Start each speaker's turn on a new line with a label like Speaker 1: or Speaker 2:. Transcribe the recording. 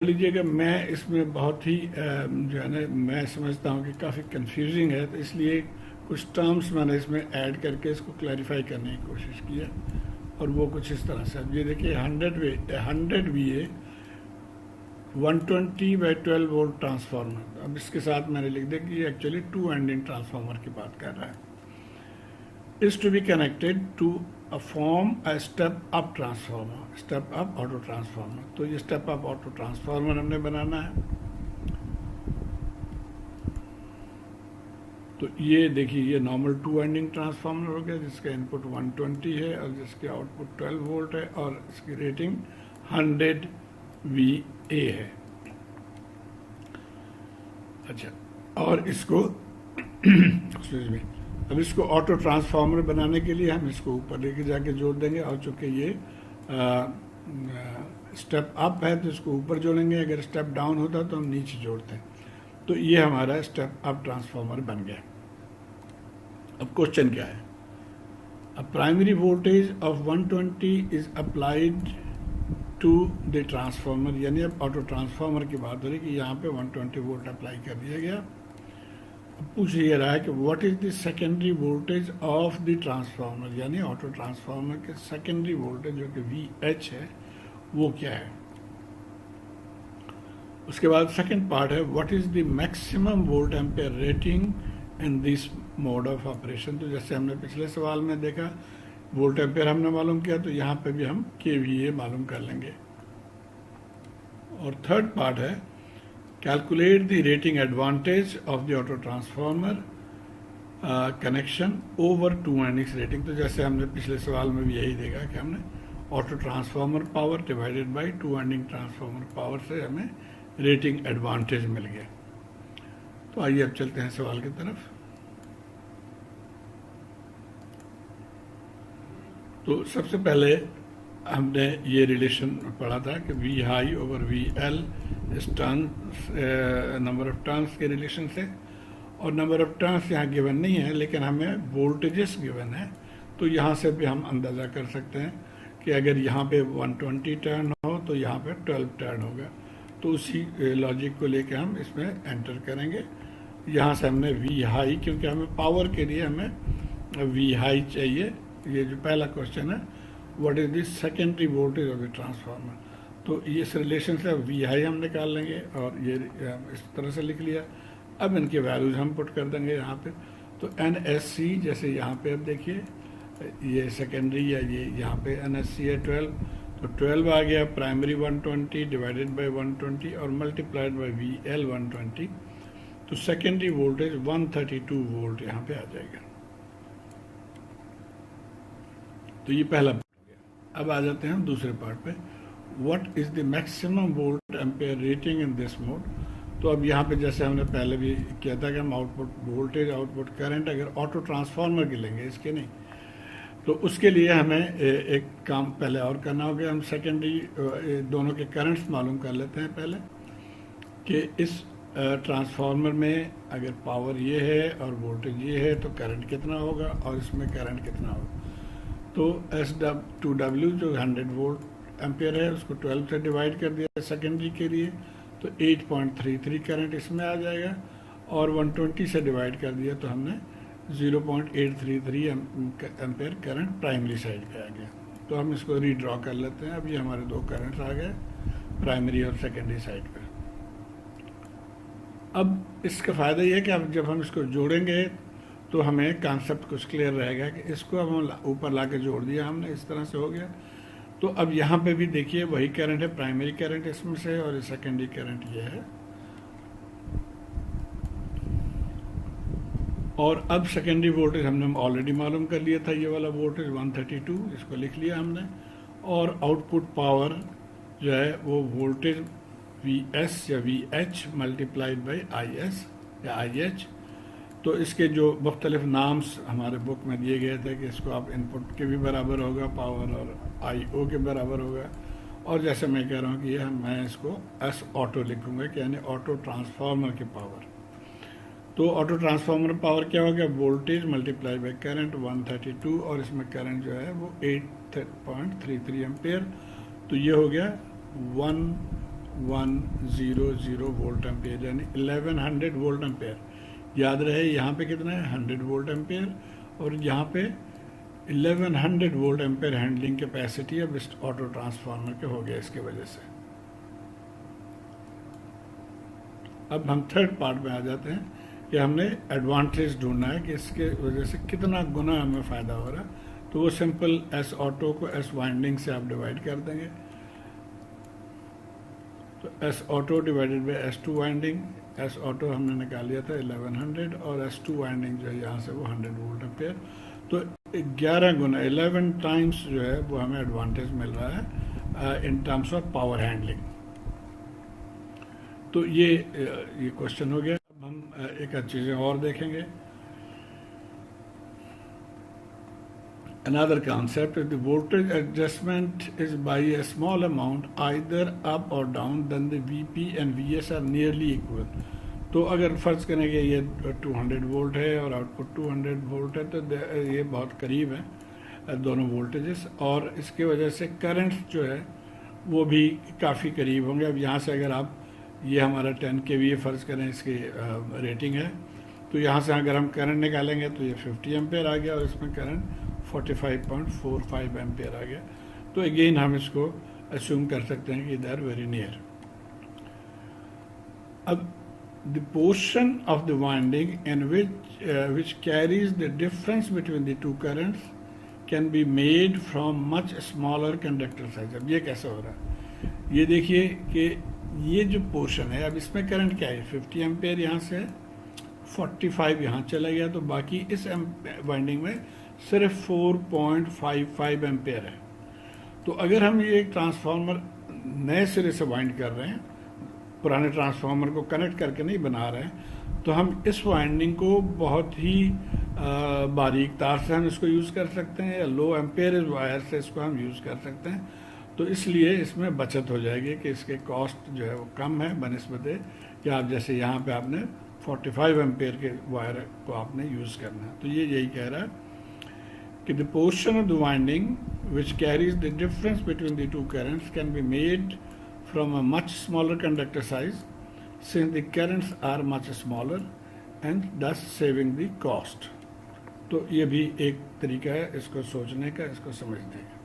Speaker 1: लीजिएगा। मैं इसमें बहुत ही जो है ना, मैं समझता हूँ कि काफ़ी कंफ्यूजिंग है, तो इसलिए कुछ टर्म्स मैंने इसमें ऐड करके इसको क्लैरिफाई करने की कोशिश की है। और वो कुछ इस तरह से, अब ये देखिए 100 VA 120/12 वोल्ट ट्रांसफार्मर। अब इसके साथ मैंने लिख दिया कि ये एक्चुअली टू एंडिंग ट्रांसफार्मर की बात कर रहा है। Is to be connected to a form a step up transformer, step up auto transformer. तो ये स्टेप अप ऑटो ट्रांसफार्मर हमने बनाना है। तो ये देखिए, ये नॉर्मल टू एंडिंग ट्रांसफार्मर हो गया जिसका इनपुट 120 है और जिसके आउटपुट 12 वोल्ट है और इसकी रेटिंग 100 VA है। अच्छा, और इसको एक्सक्यूज मी, अब इसको ऑटो ट्रांसफार्मर बनाने के लिए हम इसको ऊपर लेके जाके जोड़ देंगे। और चूंकि ये स्टेप अप है तो इसको ऊपर जोड़ेंगे, अगर स्टेप डाउन होता तो हम नीचे जोड़ते हैं। तो ये हमारा स्टेप अप ट्रांसफार्मर बन गया। अब क्वेश्चन क्या है? A primary voltage of 120 is applied to the transformer, यानी अब ऑटो ट्रांसफार्मर की बात हो रही कि यहाँ पे 120 वोल्ट अप्लाई कर दिया गया। पूछ ये रहा है कि what is the secondary voltage of the transformer, यानी ऑटो ट्रांसफार्मर के सेकेंडरी वोल्टेज जो कि VH है वो क्या है। उसके बाद सेकंड पार्ट है what is the maximum volt ampere rating in this mode of operation. तो जैसे हमने पिछले सवाल में देखा वोल्ट एम्पेयर हमने मालूम किया, तो यहाँ पे भी हम KVA मालूम कर लेंगे। और थर्ड पार्ट है calculate the rating advantage of the auto transformer connection over two windings rating. तो जैसे हमने पिछले सवाल में भी यही देखा कि हमने auto transformer power divided by two ending transformer power से हमें रेटिंग एडवांटेज मिल गया। तो आइए अब चलते हैं सवाल की तरफ। तो सबसे पहले हमने ये रिलेशन पढ़ा था कि V हाई ओवर VL इस टर्न्स, नंबर ऑफ टर्न्स के रिलेशन से। और नंबर ऑफ टर्न्स यहाँ गिवन नहीं है, लेकिन हमें वोल्टेजेस गिवन है। तो यहाँ से भी हम अंदाज़ा कर सकते हैं कि अगर यहाँ पे 120 टर्न हो तो यहाँ पे 12 टर्न होगा। तो उसी लॉजिक को लेके हम इसमें एंटर करेंगे। यहाँ से हमने V हाई, क्योंकि हमें पावर के लिए हमें V हाई चाहिए। ये जो पहला क्वेश्चन है what is the secondary voltage of the transformer, तो ये इस रिलेशन से V हाई हम निकाल लेंगे और ये इस तरह से लिख लिया। अब इनके वैल्यूज हम पुट कर देंगे यहाँ पे। तो NSC जैसे यहाँ पे अब देखिए ये सेकेंडरी या ये यहाँ पे NSC है 12, तो 12 आ गया। प्राइमरी 120 डिवाइडेड बाय 120 और मल्टीप्लाइड बाय VL 120, तो सेकेंडरी वोल्टेज 132 वोल्ट यहाँ पे आ जाएगा। तो ये पहला पार्ट हो गया। अब आ जाते हैं दूसरे पार्ट पे, what is the maximum volt ampere rating in this mode. तो अब यहाँ पे जैसे हमने पहले भी किया था कि हम आउटपुट वोल्टेज आउटपुट करंट अगर ऑटो ट्रांसफार्मर की लेंगे, इसके नहीं, तो उसके लिए हमें एक काम पहले और करना होगा। हम सेकेंडरी दोनों के करंट्स मालूम कर लेते हैं पहले कि इस ट्रांसफार्मर में अगर पावर ये है और वोल्टेज ये है तो करंट कितना होगा और इसमें करंट कितना होगा। तो S2W जो 100 वोल्ट एम्पेयर है उसको 12 से डिवाइड कर दिया सेकेंडरी के लिए, तो 8.33 करंट इसमें आ जाएगा। और 120 से डिवाइड कर दिया तो हमने 0.833 एम्पेयर करंट प्राइमरी साइड पे आ गया। तो हम इसको रीड्रॉ कर लेते हैं। अब ये हमारे दो करंट्स आ गए प्राइमरी और सेकेंडरी साइड पे। अब इसका फ़ायदा ये है कि अब जब हम इसको जोड़ेंगे तो हमें कॉन्सेप्ट कुछ क्लियर रहेगा कि इसको अब हम ऊपर ला के जोड़ दिया हमने, इस तरह से हो गया। तो अब यहाँ पे भी देखिए वही करंट है, प्राइमरी करंट इसमें से और सेकेंडरी करंट ये है। और अब सेकेंडरी वोल्टेज हमने ऑलरेडी मालूम कर लिया था, ये वाला वोल्टेज 132, इसको लिख लिया हमने। और आउटपुट पावर जो है वो वोल्टेज VS या VH मल्टीप्लाइड बाई IS या IH। तो इसके जो मुख्तलिफ नाम्स हमारे बुक में दिए गए थे कि इसको आप इनपुट के भी बराबर होगा पावर और IO के बराबर होगा। और जैसे मैं कह रहा हूँ कि ये मैं इसको S ऑटो लिखूँगा कि यानी ऑटो ट्रांसफार्मर की पावर। तो ऑटो ट्रांसफार्मर पावर क्या होगा, वोल्टेज मल्टीप्लाई बाई करंट 132 और इसमें करंट जो है वो 8.33 एम्पेयर। तो ये हो गया 1 1100 वोल्ट एम्पेयर, यानी 1100 वोल्ट एम्पेयर। याद रहे यहाँ पे कितना है 100 वोल्ट एम्पेयर, और यहाँ पे 1100 वोल्ट एम्पेयर हैंडलिंग कैपेसिटी अब इस ऑटो ट्रांसफार्मर के हो गया इसके वजह से। अब हम थर्ड पार्ट में आ जाते हैं कि हमने एडवांटेज ढूंढना है कि इसके वजह से कितना गुना हमें फ़ायदा हो रहा है। तो वो सिंपल एस ऑटो को एस वाइंडिंग से आप डिवाइड कर देंगे। तो S auto divided by S two winding, S auto हमने निकाल लिया था 1100 और एस टू वाइंडिंग जो है यहाँ से वो 100 वोल्ट एम्पेयर। तो 11 गुना 11 टाइम्स जो है वो हमें एडवांटेज मिल रहा है in terms of power handling. तो ये क्वेश्चन हो गया। अब हम एक आध चीज़ें और देखेंगे। Another concept is the voltage adjustment is by a small amount either up or down, then the VP and VS are nearly equal. तो अगर फर्ज करें कि ये 200 वोल्ट है और आउटपुट 200 वोल्ट है, तो ये बहुत करीब है दोनों वोल्टेजेस, और इसके वजह से करंट जो है वो भी काफ़ी करीब होंगे। अब यहाँ से अगर आप ये हमारा 10 kVA फ़र्ज़ करें इसकी रेटिंग है, तो यहाँ से अगर हम करंट निकालेंगे तो ये 50 एम्पेयर आ गया और इसमें करंट 45.45 एम्पेयर आ गया। तो अगेन हम इसको अस्यूम कर सकते हैं कि दे आर वेरी नियर। अब the portion of the winding in which carries the difference between the two currents can be made from much smaller conductor size. अब ये कैसे हो रहा है, ये देखिए कि ये जो पोर्शन है, अब इसमें करंट क्या है 50 एम्पेयर यहाँ से 45 यहाँ चला गया, तो बाकी इस वाइंडिंग में सिर्फ 4.55 एम्पेयर है। तो अगर हम ये एक ट्रांसफार्मर नए सिरे से वाइंड कर रहे हैं, पुराने ट्रांसफार्मर को कनेक्ट करके नहीं बना रहे हैं, तो हम इस वाइंडिंग को बहुत ही बारीक तार से हम इसको यूज़ कर सकते हैं, या लो एम्पेयर वायर से इसको हम यूज़ कर सकते हैं। तो इसलिए इसमें बचत हो जाएगी कि इसके कॉस्ट जो है वो कम है बनिस्बत कि आप जैसे यहाँ पे आपने 45 एम्पेयर के वायर को आपने यूज़ करना है। तो ये यही कह रहा है कि the portion of the winding which carries the difference between the two currents can be made from a much smaller conductor size, since the currents are much smaller and thus saving the cost. तो ये भी एक तरीका है इसको सोचने का, इसको समझने का।